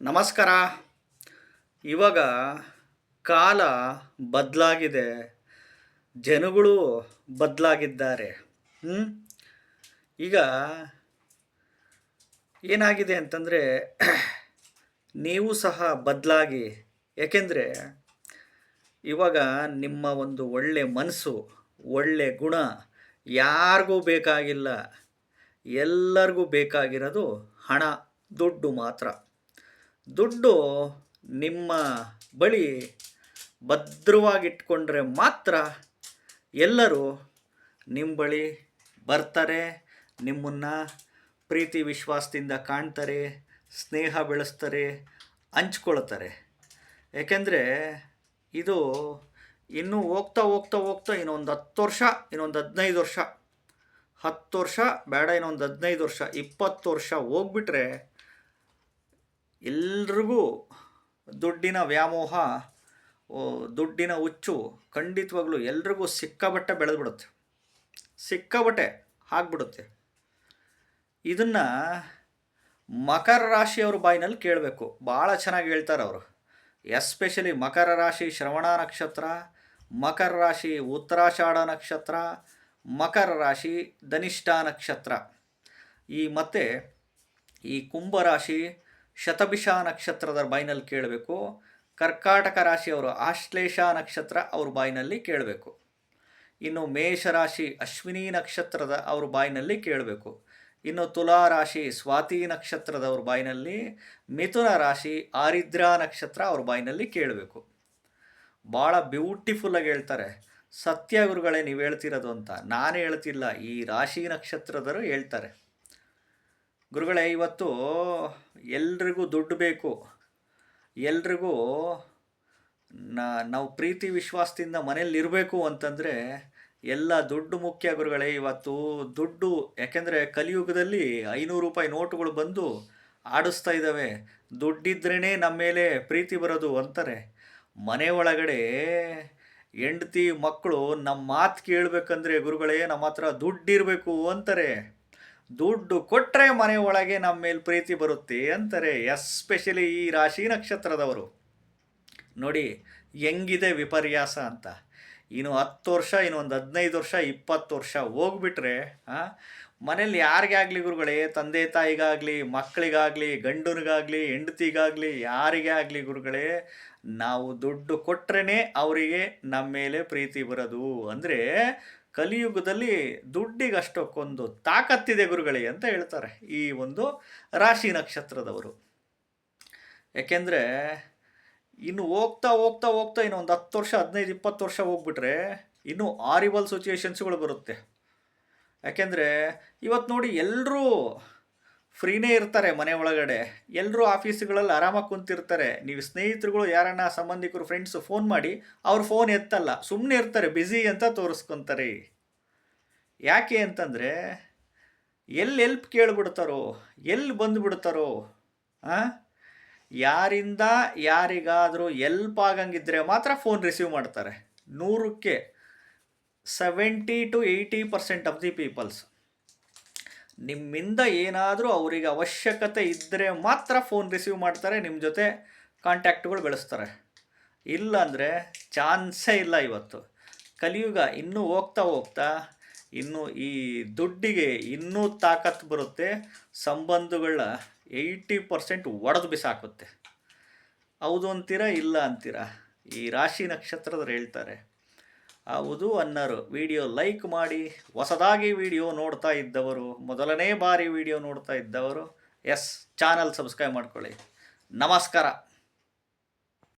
ನಮಸ್ಕಾರ. ಇವಾಗ ಕಾಲ ಬದಲಾಗಿದೆ, ಜನಗಳು ಬದಲಾಗಿದ್ದಾರೆ. ಈಗ ಏನಾಗಿದೆ ಅಂತಂದರೆ ನೀವು ಸಹ ಬದಲಾಗಿ. ಏಕೆಂದರೆ ಇವಾಗ ನಿಮ್ಮ ಒಂದು ಒಳ್ಳೆ ಮನಸ್ಸು, ಒಳ್ಳೆ ಗುಣ ಯಾರಿಗೂ ಬೇಕಾಗಿಲ್ಲ. ಎಲ್ಲರಿಗೂ ಬೇಕಾಗಿರೋದು ಹಣ, ದುಡ್ಡು ಮಾತ್ರ. ದುಡ್ಡು ನಿಮ್ಮ ಬಳಿ ಭದ್ರವಾಗಿಟ್ಕೊಂಡ್ರೆ ಮಾತ್ರ ಎಲ್ಲರೂ ನಿಮ್ಮ ಬಳಿ ಬರ್ತಾರೆ, ನಿಮ್ಮನ್ನು ಪ್ರೀತಿ ವಿಶ್ವಾಸದಿಂದ ಕಾಣ್ತಾರೆ, ಸ್ನೇಹ ಬೆಳೆಸ್ತಾರೆ, ಹಂಚ್ಕೊಳ್ತಾರೆ. ಏಕೆಂದರೆ ಇದು ಇನ್ನೂ ಹೋಗ್ತಾ ಹೋಗ್ತಾ ಹೋಗ್ತಾ ಇನ್ನೊಂದು 10 ವರ್ಷ, ಇನ್ನೊಂದು 15 ವರ್ಷ, 10 ವರ್ಷ ಬೇಡ, ಇನ್ನೊಂದು 15 ವರ್ಷ, 20 ವರ್ಷ ಹೋಗ್ಬಿಟ್ರೆ ಎಲ್ರಿಗೂ ದುಡ್ಡಿನ ವ್ಯಾಮೋಹ, ದುಡ್ಡಿನ ಹುಚ್ಚು ಖಂಡಿತವಾಗ್ಲೂ ಎಲ್ರಿಗೂ ಸಿಕ್ಕಾಬಟ್ಟೆ ಬೆಳೆದ್ಬಿಡುತ್ತೆ, ಸಿಕ್ಕಾಬಟ್ಟೆ ಆಗ್ಬಿಡುತ್ತೆ. ಇದನ್ನು ಮಕರ ರಾಶಿಯವ್ರ ಬಾಯಿನಲ್ಲಿ ಕೇಳಬೇಕು. ಭಾಳ ಚೆನ್ನಾಗಿ ಹೇಳ್ತಾರೆ ಅವರು. ಎಸ್ಪೆಷಲಿ ಮಕರ ರಾಶಿ ಶ್ರವಣ ನಕ್ಷತ್ರ, ಮಕರ ರಾಶಿ ಉತ್ತರಾಷಾಢ ನಕ್ಷತ್ರ, ಮಕರ ರಾಶಿ ಧನಿಷ್ಠ ನಕ್ಷತ್ರ, ಮತ್ತು ಈ ಕುಂಭರಾಶಿ ಶತಭಿಷ ನಕ್ಷತ್ರದ ಬಾಯಿನಲ್ಲಿ ಕೇಳಬೇಕು. ಕರ್ಕಾಟಕ ರಾಶಿಯವರು ಆಶ್ಲೇಷ ನಕ್ಷತ್ರ ಅವ್ರ ಬಾಯಿನಲ್ಲಿ ಕೇಳಬೇಕು. ಇನ್ನು ಮೇಷರಾಶಿ ಅಶ್ವಿನಿ ನಕ್ಷತ್ರದ ಅವ್ರ ಬಾಯಿನಲ್ಲಿ ಕೇಳಬೇಕು. ಇನ್ನು ತುಲಾ ರಾಶಿ ಸ್ವಾತಿ ನಕ್ಷತ್ರದವ್ರ ಬಾಯಿನಲ್ಲಿ, ಮಿಥುನ ರಾಶಿ ಆರಿದ್ರಾ ನಕ್ಷತ್ರ ಅವ್ರ ಬಾಯಿನಲ್ಲಿ ಕೇಳಬೇಕು. ಭಾಳ ಬ್ಯೂಟಿಫುಲ್ಲಾಗಿ ಹೇಳ್ತಾರೆ. ಸತ್ಯ ಗುರುಗಳೇ ನೀವು ಹೇಳ್ತಿರೋದು ಅಂತ ನಾನು ಹೇಳ್ತಿಲ್ಲ, ಈ ರಾಶಿ ನಕ್ಷತ್ರದರು ಹೇಳ್ತಾರೆ. ಗುರುಗಳೇ, ಇವತ್ತು ಎಲ್ರಿಗೂ ದುಡ್ಡು ಬೇಕು, ಎಲ್ರಿಗೂ ನಾವು ಪ್ರೀತಿ ವಿಶ್ವಾಸದಿಂದ ಮನೇಲಿ ಇರಬೇಕು ಅಂತಂದರೆ ಎಲ್ಲ ದುಡ್ಡು ಮುಖ್ಯ ಗುರುಗಳೇ. ಇವತ್ತು ದುಡ್ಡು, ಯಾಕೆಂದರೆ ಕಲಿಯುಗದಲ್ಲಿ 500 ರೂಪಾಯಿ ನೋಟುಗಳು ಬಂದು ಆಡಿಸ್ತಾ ಇದ್ದಾವೆ. ದುಡ್ಡಿದ್ರೇ ನಮ್ಮ ಮೇಲೆ ಪ್ರೀತಿ ಬರೋದು ಅಂತಾರೆ. ಮನೆ ಒಳಗಡೆ ಹೆಂಡತಿ ಮಕ್ಕಳು ನಮ್ಮ ಮಾತು ಕೇಳಬೇಕಂದ್ರೆ ಗುರುಗಳೇ ನಮ್ಮ ಹತ್ರ ದುಡ್ಡಿರಬೇಕು ಅಂತಾರೆ. ದುಡ್ಡು ಕೊಟ್ಟರೆ ಮನೆ ಒಳಗೆ ನಮ್ಮ ಮೇಲೆ ಪ್ರೀತಿ ಬರುತ್ತೆ ಅಂತಾರೆ. ಎಸ್ಪೆಷಲಿ ಈ ರಾಶಿ ನಕ್ಷತ್ರದವರು ನೋಡಿ ಹೆಂಗಿದೆ ವಿಪರ್ಯಾಸ ಅಂತ. ಇನ್ನು 10 ವರ್ಷ, ಇನ್ನೊಂದು 15 ವರ್ಷ, 20 ವರ್ಷ ಹೋಗ್ಬಿಟ್ರೆ ಮನೇಲಿ ಯಾರಿಗೇ ಆಗಲಿ ಗುರುಗಳೇ, ತಂದೆ ತಾಯಿಗಾಗಲಿ, ಮಕ್ಕಳಿಗಾಗಲಿ, ಗಂಡನಿಗಾಗಲಿ, ಹೆಂಡತಿಗಾಗಲಿ, ಯಾರಿಗೇ ಆಗಲಿ ಗುರುಗಳೇ, ನಾವು ದುಡ್ಡು ಕೊಟ್ರೇ ಅವರಿಗೆ ನಮ್ಮ ಮೇಲೆ ಪ್ರೀತಿ ಬರೋದು. ಅಂದರೆ ಕಲಿಯುಗದಲ್ಲಿ ದುಡ್ಡಿಗೆ ಅಷ್ಟಕ್ಕೊಂದು ತಾಕತ್ತಿದೆ ಗುರುಗಳೇ ಅಂತ ಹೇಳ್ತಾರೆ ಈ ಒಂದು ರಾಶಿ ನಕ್ಷತ್ರದವರು. ಯಾಕೆಂದರೆ ಇನ್ನು ಹೋಗ್ತಾ ಹೋಗ್ತಾ ಹೋಗ್ತಾ ಇನ್ನೊಂದು 10 ವರ್ಷ, 15, 20 ವರ್ಷ ಹೋಗ್ಬಿಟ್ರೆ ಇನ್ನೂ ಹಾರಿಬಲ್ ಸಿಚುವೇಶನ್ಸ್ಗಳು ಬರುತ್ತೆ. ಯಾಕೆಂದರೆ ಇವತ್ತು ನೋಡಿ ಎಲ್ಲರೂ ಫ್ರೀನೇ ಇರ್ತಾರೆ ಮನೆ ಒಳಗಡೆ, ಎಲ್ಲರೂ ಆಫೀಸ್ಗಳಲ್ಲಿ ಆರಾಮಾಗಿ ಕುಂತಿರ್ತಾರೆ. ನೀವು ಸ್ನೇಹಿತರುಗಳು ಯಾರನ್ನ ಸಂಬಂಧಿಕರು ಫ್ರೆಂಡ್ಸು ಫೋನ್ ಮಾಡಿ ಅವ್ರ ಫೋನ್ ಎತ್ತಲ್ಲ, ಸುಮ್ಮನೆ ಇರ್ತಾರೆ, ಬ್ಯುಸಿ ಅಂತ ತೋರಿಸ್ಕೊತಾರೆ. ಯಾಕೆ ಅಂತಂದರೆ ಎಲ್ಲಿ ಹೆಲ್ಪ್ ಕೇಳಿಬಿಡ್ತಾರೋ, ಎಲ್ಲಿ ಬಂದುಬಿಡ್ತಾರೋ. ಯಾರಿಂದ ಯಾರಿಗಾದರೂ ಎಲ್ಪ್ ಆಗಂಗಿದ್ರೆ ಮಾತ್ರ ಫೋನ್ ರಿಸೀವ್ ಮಾಡ್ತಾರೆ. 100ಕ್ಕೆ 70 to 80% ಆಫ್ ದಿ ಪೀಪಲ್ಸ್ ನಿಮ್ಮಿಂದ ಏನಾದರೂ ಅವರಿಗೆ ಅವಶ್ಯಕತೆ ಇದ್ದರೆ ಮಾತ್ರ ಫೋನ್ ರಿಸೀವ್ ಮಾಡ್ತಾರೆ, ನಿಮ್ಮ ಜೊತೆ ಕಾಂಟ್ಯಾಕ್ಟ್ಗಳು ಬೆಳೆಸ್ತಾರೆ. ಇಲ್ಲಾಂದರೆ ಚಾನ್ಸೇ ಇಲ್ಲ. ಇವತ್ತು ಕಲಿಯುಗ ಇನ್ನೂ ಹೋಗ್ತಾ ಹೋಗ್ತಾ ಇನ್ನು ಈ ದುಡ್ಡಿಗೆ ಇನ್ನೂ ತಾಕತ್ತು ಬರುತ್ತೆ. ಸಂಬಂಧಗಳನ್ನ 80% ಒಡೆದು ಬಿಸಾಕುತ್ತೆ. ಹೌದು ಅಂತೀರಾ, ಇಲ್ಲ ಅಂತೀರಾ? ಈ ರಾಶಿ ನಕ್ಷತ್ರದವ್ರು ಹೇಳ್ತಾರೆ. ಹೌದು ಅನ್ನೋರು ವಿಡಿಯೋ ಲೈಕ್ ಮಾಡಿ, ಹೊಸದಾಗಿ ವಿಡಿಯೋ ನೋಡ್ತಾ ಇದ್ದವರು, ಮೊದಲನೇ ಬಾರಿ ವಿಡಿಯೋ ನೋಡ್ತಾ ಇದ್ದವರು ಚಾನಲ್ ಸಬ್ಸ್ಕ್ರೈಬ್ ಮಾಡ್ಕೊಳ್ಳಿ. ನಮಸ್ಕಾರ.